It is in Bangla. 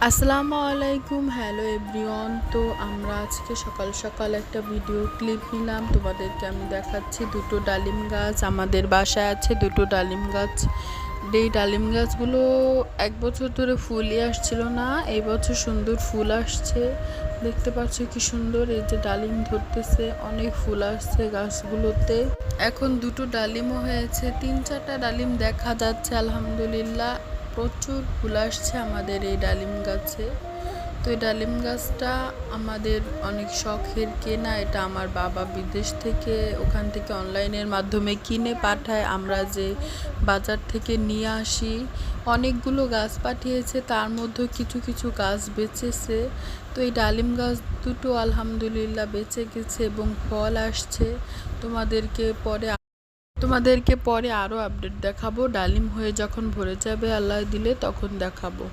আসসালামু আলাইকুম, হ্যালো এভরিওয়ান। তো আমরা আজকে সকাল সকাল একটা ভিডিও ক্লিপ নিলাম, তোমাদেরকে আমি দেখাচ্ছি। দুটো ডালিম গাছ আমাদের বাসায় আছে, দুটো ডালিম গাছ। এই ডালিম গাছগুলো এক বছর ধরে ফুলই আসছিল না, এই বছর সুন্দর ফুল আসছে। দেখতে পাচ্ছ কি সুন্দর, এই যে ডালিম ধরতেছে, অনেক ফুল আসছে গাছগুলোতে। এখন দুটো ডালিমও হয়েছে, 3-4টা ডালিম দেখা যাচ্ছে। আলহামদুলিল্লাহ, প্রচুর ফুল আসছে আমাদের এই ডালিম গাছে। তো এই ডালিম গাছটা আমাদের অনেক শখের কেনা। এটা আমার বাবা বিদেশ থেকে, ওখান থেকে অনলাইনের মাধ্যমে কিনে পাঠায়, আমরা যে বাজার থেকে নিয়ে আসি। অনেকগুলো গাছ পাঠিয়েছে, তার মধ্যে কিছু কিছু গাছ বেঁচেছে। তো এই ডালিম গাছ দুটো আলহামদুলিল্লাহ বেঁচে গেছে এবং ফল আসছে। তোমাদেরকে পরে আরও আপডেট দেখাবো। ডালিম হয়ে যখন ভরে যাবে আল্লাহ দিলে, তখন দেখাবো।